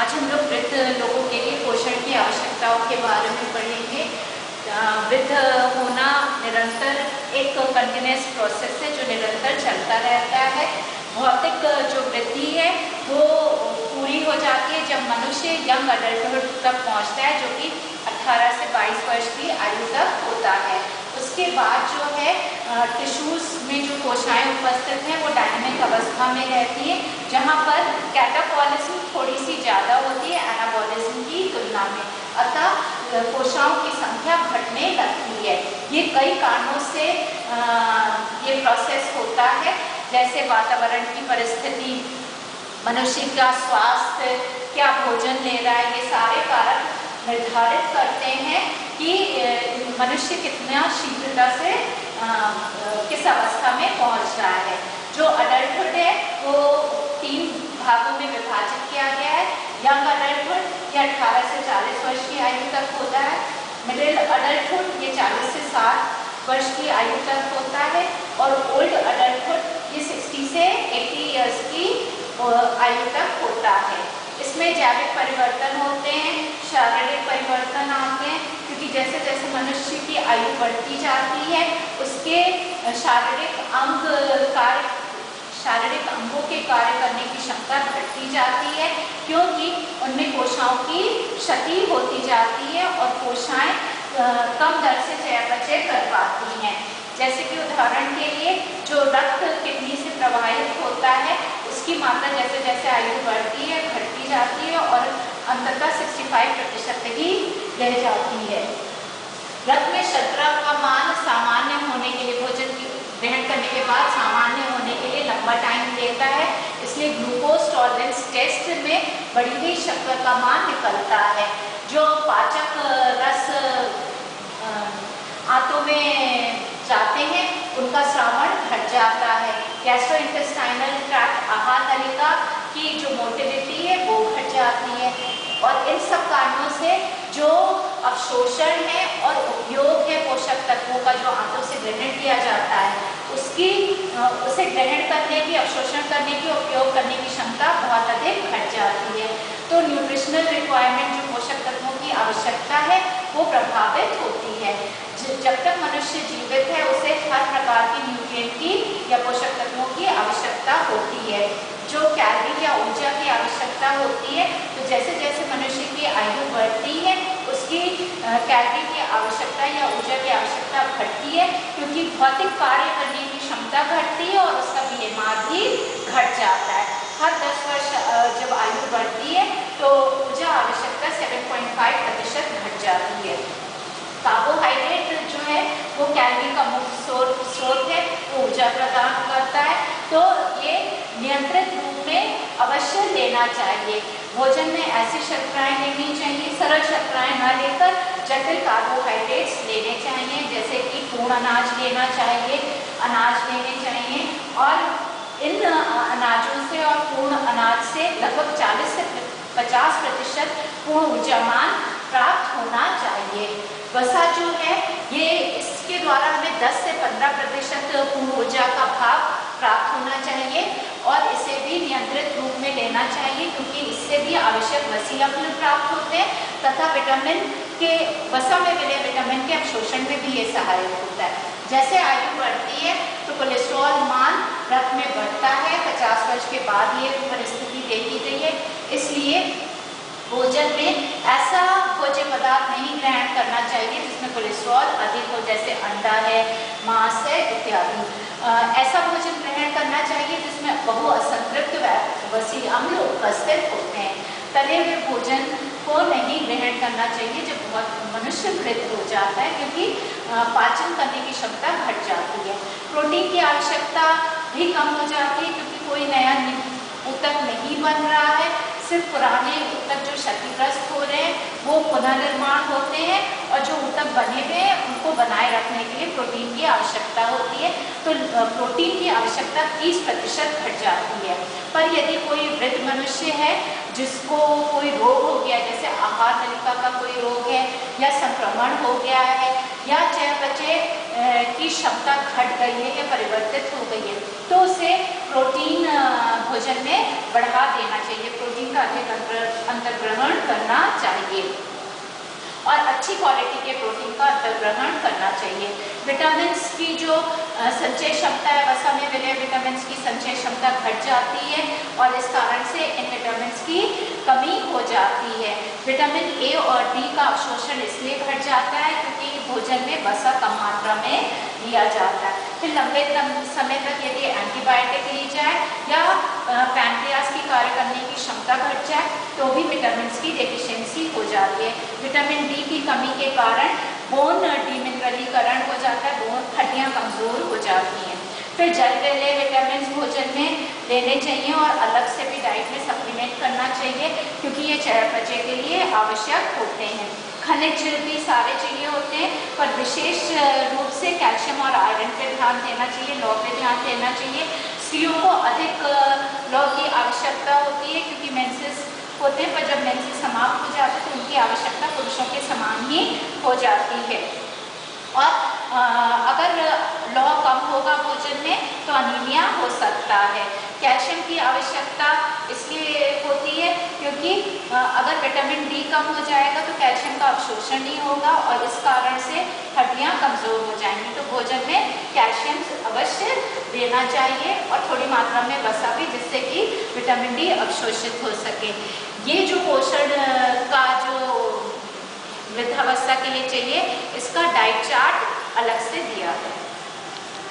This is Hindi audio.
आज हम लोग वृद्ध लोगों के लिए पोषण की आवश्यकताओं के बारे में पढ़ेंगे। वृद्ध होना निरंतर एक कंटिन्यूस प्रोसेस है जो निरंतर चलता रहता है। भौतिक जो वृद्धि है वो पूरी हो जाती है जब मनुष्य यंग अडल्टहुड तक पहुंचता है, जो कि 18 से 22 वर्ष की आयु तक होता है। उसके बाद जो है टिश्यूज में जो कोशिकाएं उपस्थित हैं वो डायनेमिक अवस्था में रहती है, जहां पर कैटाबॉलिज्म थोड़ी सी ज़्यादा होती है एनाबॉलिज्म की तुलना में। अतः कोशिकाओं की संख्या घटने लगती है। ये कई कारणों से ये प्रोसेस होता है, जैसे वातावरण की परिस्थिति, मनुष्य का स्वास्थ्य, क्या भोजन ले रहा है, ये सारे कारक निर्धारित करते हैं कि मनुष्य कितना शीघ्रता से किस अवस्था में पहुंच रहा है। जो अडल्टहुड है वो 3 भागों में विभाजित किया गया है। यंग अडल्टहुड ये 18 से 40 वर्ष की आयु तक होता है। मिडिल अडल्टहुड ये 40 से 60 वर्ष की आयु तक होता है। और ओल्ड अडल्टहुड ये 60 से 80 ईयर्स की आयु तक होता है। इसमें जैविक परिवर्तन होते हैं, शारीरिक परिवर्तन आते हैं, क्योंकि जैसे जैसे मनुष्य की आयु बढ़ती जाती है उसके शारीरिक अंगों के कार्य करने की क्षमता घटती जाती है, क्योंकि उनमें कोशिकाओं की क्षति होती जाती है और कोशिकाएं कम दर से चयापचय कर पाती हैं। जैसे कि उदाहरण के लिए जो रक्त किडनी से प्रवाहित होता है उसकी मात्रा जैसे जैसे आयु बढ़ती है घटती जाती है और अंततः 65% ही रह जाती है। रक्त में शर्करा का मान सामान्य होने के लिए, भोजन ग्रहण करने के बाद सामान्य होने के लिए लंबा टाइम लेता है, इसलिए ग्लूकोज टॉलरेंस टेस्ट में बढ़ी हुई शक्कर का मान निकलता है। जो पाचक रस आंतों में जाते हैं उनका श्रावण घट जाता है। गैस्ट्रोइंटेस्टाइनल ट्रैक्ट आहार नलिका की जो मोटिलिटी है वो घट जाती है। और इन सब कारणों से जो अवशोषण है और उपयोग है पोषक तत्वों का जो आंतों से ग्रहण किया जाता है उसे ग्रहण करने की, अवशोषण करने की, उपयोग करने की क्षमता बहुत अधिक घट जाती है। तो न्यूट्रिशनल रिक्वायरमेंट जो पोषक तत्वों की आवश्यकता है वो प्रभावित होती है। जब तक मनुष्य जीवित है उसे हर प्रकार की न्यूट्रिएंट की या पोषक तत्वों की आवश्यकता होती है। जो कैलोरी या ऊर्जा की आवश्यकता होती है, तो जैसे जैसे मनुष्य की आयु बढ़ती है उसकी कैलोरी की आवश्यकता या ऊर्जा की आवश्यकता घटती है, क्योंकि भौतिक कार्य करने की क्षमता घटती है और उसका BMR भी घट जाता है। हर 10 वर्ष जब आयु बढ़ती है तो ऊर्जा आवश्यकता 7.5% घट जाती है। कार्बोहाइड्रेट जो है वो कैलोरी का मुख्य स्रोत है, वो ऊर्जा प्रदान करता है, तो ये नियंत्रित रूप में अवश्य लेना चाहिए। भोजन में ऐसी शर्कराएं लेनी चाहिए, सरल शर्कराएं न लेकर जटिल कार्बोहाइड्रेट्स लेने चाहिए, जैसे कि पूर्ण अनाज लेना चाहिए, अनाज लेने चाहिए। और इन अनाजों से और पूर्ण अनाज से लगभग 40 से 50% पूर्ण ऊर्जामान प्राप्त होना चाहिए। वसा जो है ये इसके द्वारा हमें 10 से 15% पूर्ण ऊर्जा का भाग प्राप्त होना चाहिए और इसे भी नियंत्रित रूप में लेना चाहिए, क्योंकि इससे भी आवश्यक वसीय अम्ल प्राप्त होते हैं तथा विटामिन के वसा में मिले विटामिन के अवशोषण में भी ये सहायक होता है। जैसे आयु बढ़ती है तो कोलेस्ट्रॉल मान रक्त में बढ़ता है। 50 वर्ष के बाद ये परिस्थिति देखी गई है, इसलिए भोजन में ऐसा भोज्य पदार्थ नहीं ग्रहण करना चाहिए जिसमें कोलेस्ट्रॉल अधिक हो, जैसे अंडा है, मांस है इत्यादि। ऐसा भोजन ग्रहण करना चाहिए जिसमें बहुअसंतृप्त वसीय अम्ल उपस्थित होते हैं। तले हुए भोजन को नहीं ग्रहण करना चाहिए जब बहुत मनुष्य वृद्ध हो जाता है, क्योंकि पाचन करने की क्षमता घट जाती है। प्रोटीन की आवश्यकता भी कम हो जाती है, क्योंकि कोई नया ऊतक नहीं बन रहा है, सिर्फ पुराने ऊतक जो क्षतिग्रस्त हो रहे हैं वो पुनर्निर्माण होते हैं और जो ऊतक बने हुए हैं उनको बनाए रखने के लिए प्रोटीन की आवश्यकता होती है। तो प्रोटीन की आवश्यकता 30% घट जाती है। पर यदि कोई वृद्ध मनुष्य है जिसको कोई रोग हो गया, जैसे आहार नलिका का कोई रोग है या संक्रमण हो गया है या चयापचय की क्षमता घट गई है या परिवर्तित हो गई है, तो उसे प्रोटीन भोजन में बढ़ा देना चाहिए, प्रोटीन का अधिक अंतर्ग्रहण करना चाहिए और अच्छी क्वालिटी के प्रोटीन का अंतर्ग्रहण करना चाहिए। विटामिन्स की जो संचय क्षमता है, वसा में विलय विटामिन्स की संचय क्षमता घट जाती है और इस कारण से इन विटामिन्स की कमी हो जाती है। विटामिन ए और डी का अवशोषण इसलिए घट जाता है क्योंकि भोजन में वसा कम मात्रा में लिया जाता है। फिर लंबे समय तक यदि एंटीबायोटिक ली जाए या पैनक्रियाज की कार्य करने की क्षमता घट जाए तो भी विटामिन की डेफिशिएंसी हो जाती है। विटामिन डी की कमी के कारण बोन डिमिनरलीकरण हो जाता है, बोन हड्डियां कमजोर हो जाती हैं। फिर जल विलय विटामिन भोजन में लेने चाहिए और अलग से भी डाइट में सप्लीमेंट करना चाहिए क्योंकि ये चयापचय के लिए आवश्यक होते हैं। खनिज भी सारे चाहिए होते हैं पर विशेष रूप से कैल्शियम और आयरन पे ध्यान देना चाहिए, लौ पे ध्यान देना चाहिए। स्त्रियों को अधिक लौ की आवश्यकता होती है क्योंकि मेंसेस होते हैं, पर जब मेंसेस समाप्त हो जाते हैं तो उनकी आवश्यकता पुरुषों के समान ही हो जाती है। और अगर लौ कम होगा भोजन में तो अनीमिया हो सकता है। कैल्शियम की आवश्यकता इसलिए होती है क्योंकि अगर विटामिन डी कम हो जाएगा तो कैल्शियम का अवशोषण नहीं होगा और इस कारण से हड्डियां कमजोर हो जाएंगी। तो भोजन में कैल्शियम अवश्य देना चाहिए और थोड़ी मात्रा में वसा भी, जिससे कि विटामिन डी अवशोषित हो सके। ये जो पोषण का जो वृद्धावस्था के लिए चाहिए, इसका डाइट चार्ट अलग से दिया है।